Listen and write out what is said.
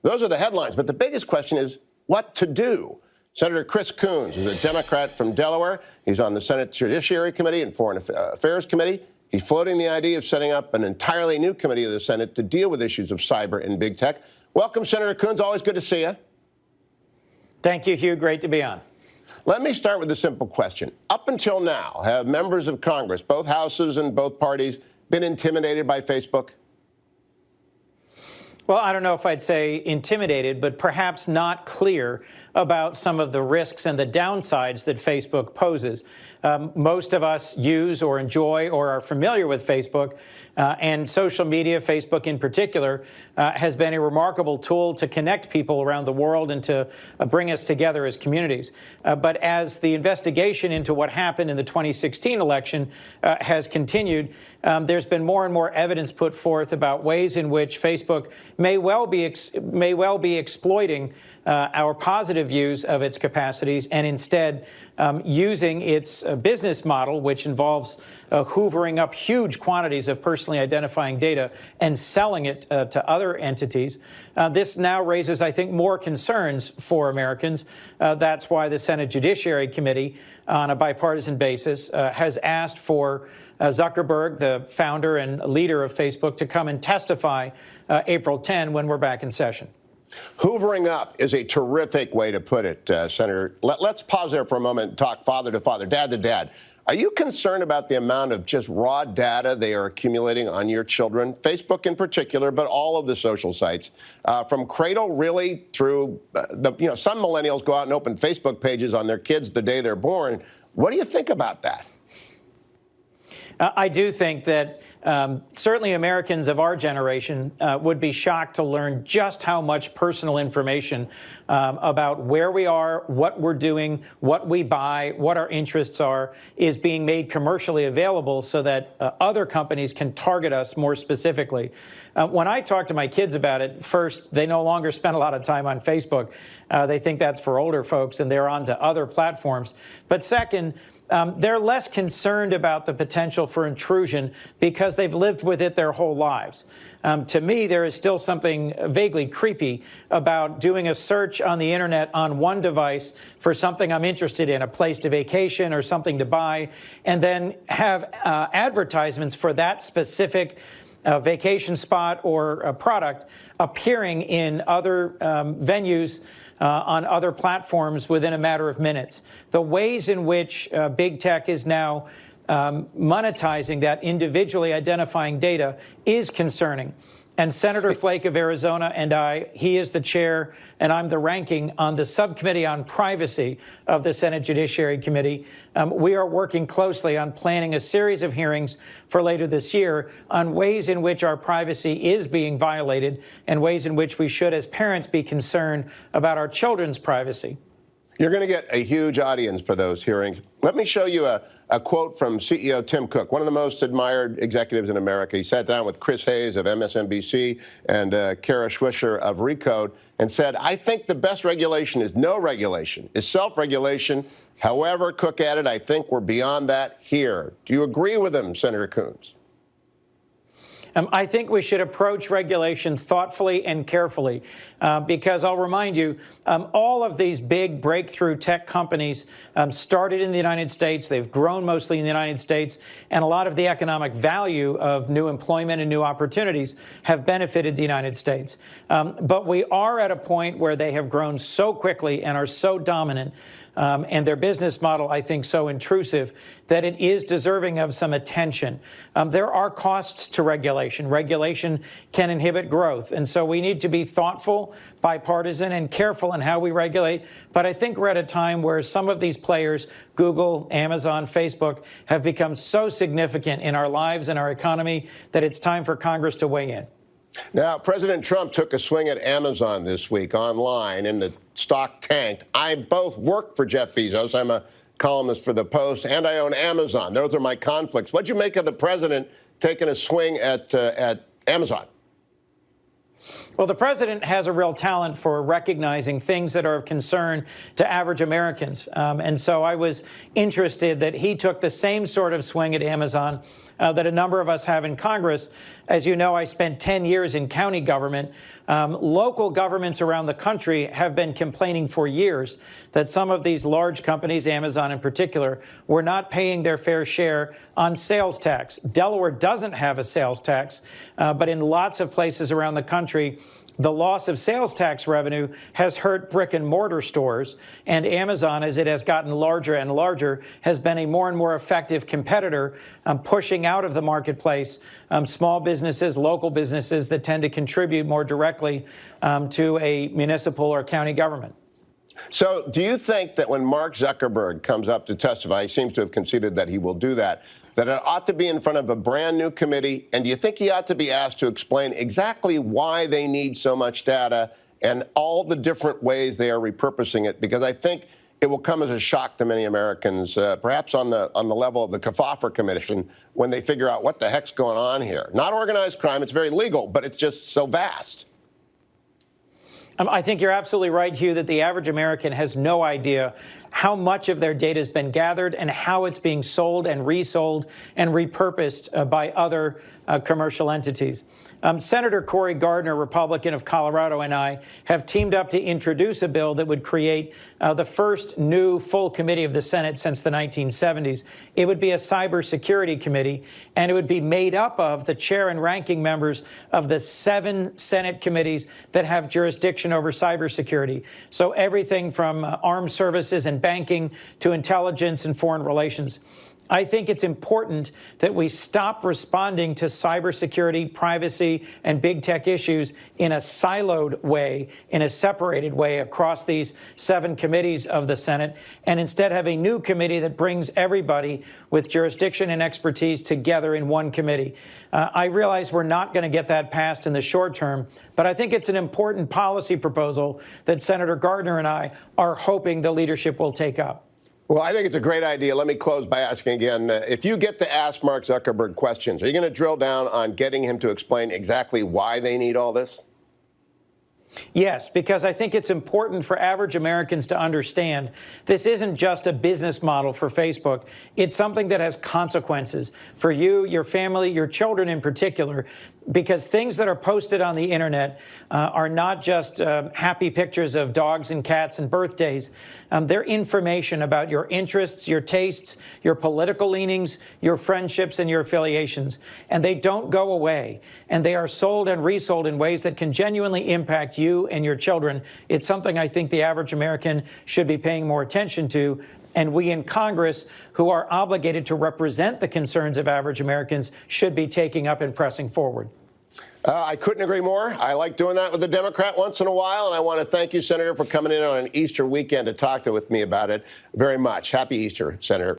Those are the headlines. But the biggest question is what to do. Senator Chris Coons is a Democrat from Delaware. He's on the Senate Judiciary Committee and Foreign Affairs Committee. He's floating the idea of setting up an entirely new committee of the Senate to deal with issues of cyber and big tech. Welcome, Senator Coons. Always good to see you. Thank you, Hugh. Great to be on. Let me start with a simple question. Up until now, have members of Congress, both houses and both parties, been intimidated by Facebook? Well, I don't know if I'd say intimidated, but perhaps not clear about some of the risks and the downsides that Facebook poses. Most of us use or enjoy or are familiar with Facebook, and social media, Facebook in particular, has been a remarkable tool to connect people around the world and to bring us together as communities. But as the investigation into what happened in the 2016 election has continued, there's been more and more evidence put forth about ways in which Facebook may well be exploiting our positive views of its capacities and instead using its business model, which involves hoovering up huge quantities of personally identifying data and selling it to other entities. This now raises, I think, more concerns for Americans. That's why the Senate Judiciary Committee, on a bipartisan basis, has asked for Zuckerberg, the founder and leader of Facebook, to come and testify April 10 when we're back in session. Hoovering up is a terrific way to put it, Senator. Let's pause there for a moment and talk father to father, dad to dad. Are you concerned about the amount of just raw data they are accumulating on your children, Facebook in particular, but all of the social sites, from cradle really through some millennials go out and open Facebook pages on their kids the day they're born. What do you think about that? I do think that certainly Americans of our generation would be shocked to learn just how much personal information about where we are, what we're doing, what we buy, what our interests are, is being made commercially available so that other companies can target us more specifically. When I talk to my kids about it, first, they no longer spend a lot of time on Facebook. They think that's for older folks and they're on to other platforms. But second, they're less concerned about the potential for intrusion because they've lived with it their whole lives. To me, there is still something vaguely creepy about doing a search on the internet on one device for something I'm interested in, a place to vacation or something to buy, and then have advertisements for that specific vacation spot or a product appearing in other venues on other platforms within a matter of minutes. The ways in which big tech is now monetizing that individually identifying data is concerning. And Senator Flake of Arizona and he is the chair and I'm the ranking on the subcommittee on privacy of the Senate Judiciary Committee. We are working closely on planning a series of hearings for later this year on ways in which our privacy is being violated and ways in which we should, as parents, be concerned about our children's privacy. You're going to get a huge audience for those hearings. Let me show you a quote from CEO Tim Cook, one of the most admired executives in America. He sat down with Chris Hayes of MSNBC and Kara Swisher of Recode and said, I think the best regulation is no regulation, is self-regulation. However, Cook added, I think we're beyond that here. Do you agree with him, Senator Coons? I think we should approach regulation thoughtfully and carefully because I'll remind you, all of these big breakthrough tech companies started in the United States. They've grown mostly in the United States, and a lot of the economic value of new employment and new opportunities have benefited the United States. But we are at a point where they have grown so quickly and are so dominant and their business model, I think, so intrusive that it is deserving of some attention. There are costs to regulation. Regulation can inhibit growth. And so we need to be thoughtful, bipartisan, and careful in how we regulate. But I think we're at a time where some of these players, Google, Amazon, Facebook, have become so significant in our lives and our economy that it's time for Congress to weigh in. Now, President Trump took a swing at Amazon this week online, and the stock tanked. I both work for Jeff Bezos. I'm a columnist for The Post, and I own Amazon. Those are my conflicts. What'd you make of the president taking a swing at Amazon? Well, the president has a real talent for recognizing things that are of concern to average Americans. And so I was interested that he took the same sort of swing at Amazon that a number of us have in Congress. As you know, I spent 10 years in county government. Local governments around the country have been complaining for years that some of these large companies, Amazon in particular, were not paying their fair share on sales tax. Delaware doesn't have a sales tax, but in lots of places around the country, the loss of sales tax revenue has hurt brick and mortar stores, and Amazon, as it has gotten larger and larger, has been a more and more effective competitor, pushing out of the marketplace small businesses, local businesses that tend to contribute more directly to a municipal or county government. So do you think that when Mark Zuckerberg comes up to testify, he seems to have conceded that he will do that it ought to be in front of a brand new committee? And do you think he ought to be asked to explain exactly why they need so much data and all the different ways they are repurposing it? Because I think it will come as a shock to many Americans, perhaps on the level of the Kefauver Commission, when they figure out what the heck's going on here. Not organized crime, it's very legal, but it's just so vast. I think you're absolutely right, Hugh, that the average American has no idea how much of their data has been gathered and how it's being sold and resold and repurposed by other commercial entities. Senator Cory Gardner, Republican of Colorado, and I have teamed up to introduce a bill that would create the first new full committee of the Senate since the 1970s. It would be a cybersecurity committee, and it would be made up of the chair and ranking members of the 7 Senate committees that have jurisdiction over cybersecurity. So everything from armed services and banking to intelligence and foreign relations. I think it's important that we stop responding to cybersecurity, privacy, and big tech issues in a siloed way, in a separated way across these 7 committees of the Senate, and instead have a new committee that brings everybody with jurisdiction and expertise together in one committee. I realize we're not going to get that passed in the short term, but I think it's an important policy proposal that Senator Gardner and I are hoping the leadership will take up. Well, I think it's a great idea. Let me close by asking again, if you get to ask Mark Zuckerberg questions, are you going to drill down on getting him to explain exactly why they need all this? Yes, because I think it's important for average Americans to understand this isn't just a business model for Facebook. It's something that has consequences for you, your family, your children in particular, because things that are posted on the internet are not just happy pictures of dogs and cats and birthdays. They're information about your interests, your tastes, your political leanings, your friendships, and your affiliations. And they don't go away. And they are sold and resold in ways that can genuinely impact you and your children. It's something I think the average American should be paying more attention to. And we in Congress, who are obligated to represent the concerns of average Americans, should be taking up and pressing forward. I couldn't agree more. I like doing that with a Democrat once in a while, and I want to thank you, Senator, for coming in on an Easter weekend to talk with me about it very much. Happy Easter, Senator.